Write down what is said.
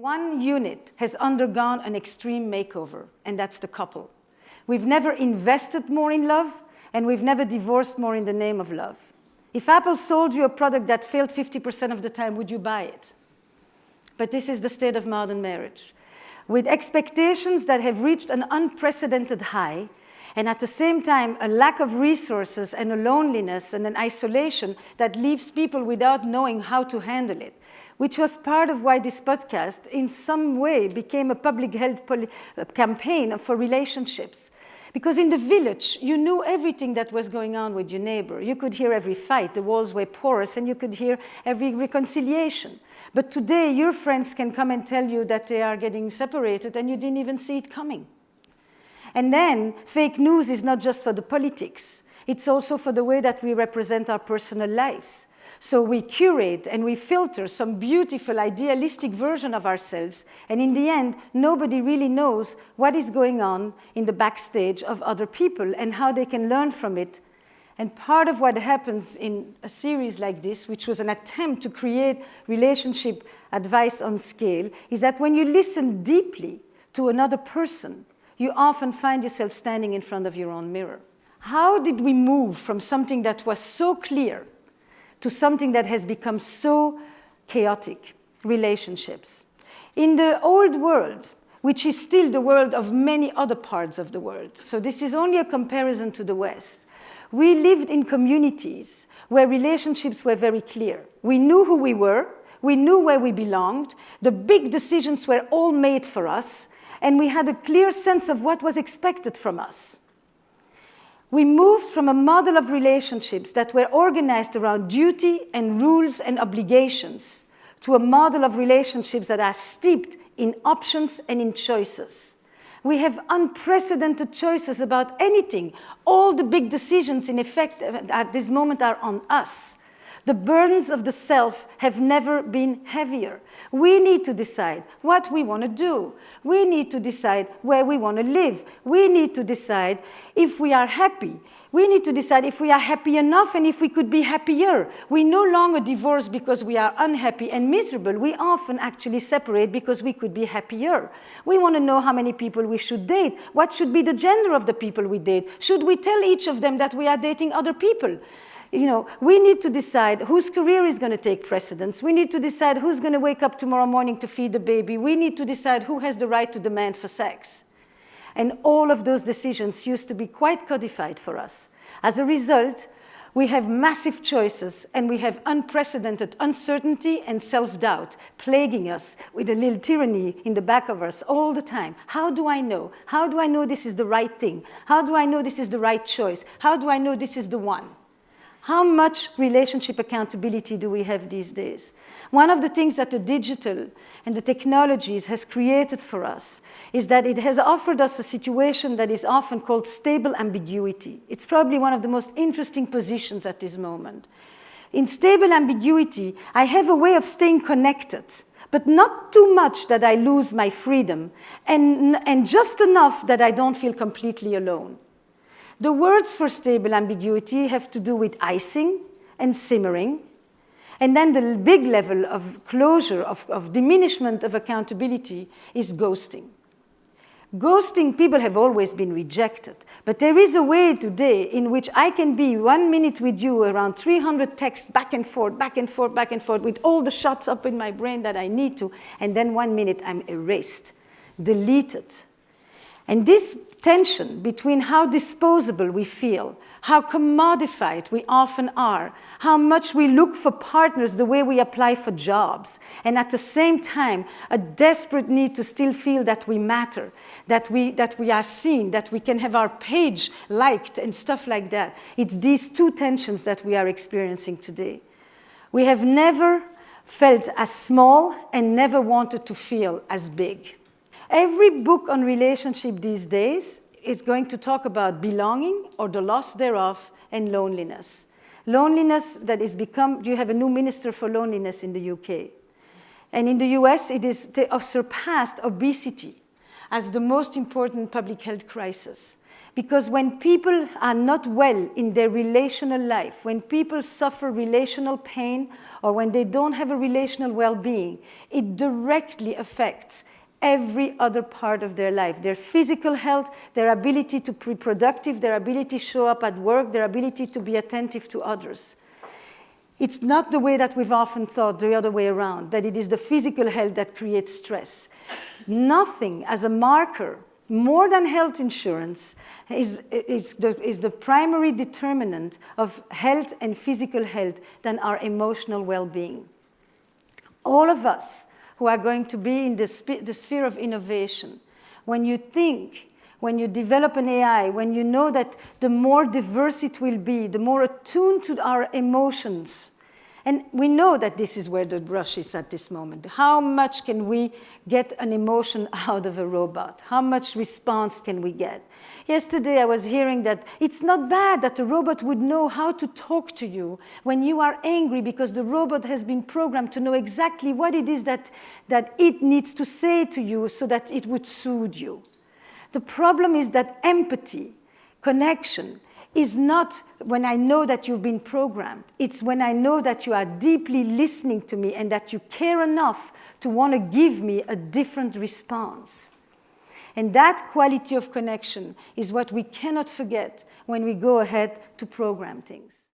One unit has undergone an extreme makeover, and that's the couple. We've never invested more in love, and we've never divorced more in the name of love. If Apple sold you a product that failed 50% of the time, would you buy it? But this is the state of modern marriage, with expectations that have reached an unprecedented high, and at the same time, a lack of resources and a loneliness and an isolation that leaves people without knowing how to handle it, which was part of why this podcast, in some way, became a public health campaign for relationships. Because in the village, you knew everything that was going on with your neighbor. You could hear every fight, the walls were porous, and you could hear every reconciliation. But today, your friends can come and tell you that they are getting separated, and you didn't even see it coming. And then, fake news is not just for the politics. It's also for the way that we represent our personal lives. So we curate and we filter some beautiful, idealistic version of ourselves, and in the end, nobody really knows what is going on in the backstage of other people and how they can learn from it. And part of what happens in a series like this, which was an attempt to create relationship advice on scale, is that when you listen deeply to another person, you often find yourself standing in front of your own mirror. How did we move from something that was so clear to something that has become so chaotic? Relationships. In the old world, which is still the world of many other parts of the world, so this is only a comparison to the West, we lived in communities where relationships were very clear. We knew who we were, we knew where we belonged, the big decisions were all made for us, and we had a clear sense of what was expected from us. We moved from a model of relationships that were organized around duty and rules and obligations to a model of relationships that are steeped in options and in choices. We have unprecedented choices about anything. All the big decisions, in effect, at this moment are on us. The burdens of the self have never been heavier. We need to decide what we want to do. We need to decide where we want to live. We need to decide if we are happy. We need to decide if we are happy enough and if we could be happier. We no longer divorce because we are unhappy and miserable. We often actually separate because we could be happier. We want to know how many people we should date. What should be the gender of the people we date? Should we tell each of them that we are dating other people? You know, we need to decide whose career is going to take precedence. We need to decide who's going to wake up tomorrow morning to feed the baby. We need to decide who has the right to demand for sex. And all of those decisions used to be quite codified for us. As a result, we have massive choices, and we have unprecedented uncertainty and self-doubt plaguing us with a little tyranny in the back of us all the time. How do I know? How do I know this is the right thing? How do I know this is the right choice? How do I know this is the one? How much relationship accountability do we have these days? One of the things that the digital and the technologies has created for us is that it has offered us a situation that is often called stable ambiguity. It's probably one of the most interesting positions at this moment. In stable ambiguity, I have a way of staying connected, but not too much that I lose my freedom, and just enough that I don't feel completely alone. The words for stable ambiguity have to do with icing and simmering. And then the big level of closure, of diminishment of accountability is ghosting. Ghosting, people have always been rejected. But there is a way today in which I can be 1 minute with you around 300 texts back and forth, back and forth, back and forth, with all the shots up in my brain that I need to, and then 1 minute I'm erased, deleted. And this tension between how disposable we feel, how commodified we often are, how much we look for partners the way we apply for jobs, and at the same time, a desperate need to still feel that we matter, that we are seen, that we can have our page liked and stuff like that. It's these two tensions that we are experiencing today. We have never felt as small and never wanted to feel as big. Every book on relationship these days is going to talk about belonging or the loss thereof and loneliness. Loneliness that is become, you have a new minister for loneliness in the UK. And in the US, it is surpassed obesity as the most important public health crisis. Because when people are not well in their relational life, when people suffer relational pain, or when they don't have a relational well-being, it directly affects every other part of their life. Their physical health, their ability to be productive, their ability to show up at work, their ability to be attentive to others. It's not the way that we've often thought, the other way around, that it is the physical health that creates stress. Nothing as a marker, more than health insurance, is the primary determinant of health and physical health than our emotional well-being. All of us who are going to be in the sphere of innovation, when you think, when you develop an AI, when you know that the more diverse it will be, the more attuned to our emotions. And we know that this is where the rush is at this moment. How much can we get an emotion out of a robot? How much response can we get? Yesterday I was hearing that it's not bad that a robot would know how to talk to you when you are angry, because the robot has been programmed to know exactly what it is that it needs to say to you so that it would soothe you. The problem is that empathy, connection, is not when I know that you've been programmed. It's when I know that you are deeply listening to me and that you care enough to want to give me a different response. And that quality of connection is what we cannot forget when we go ahead to program things.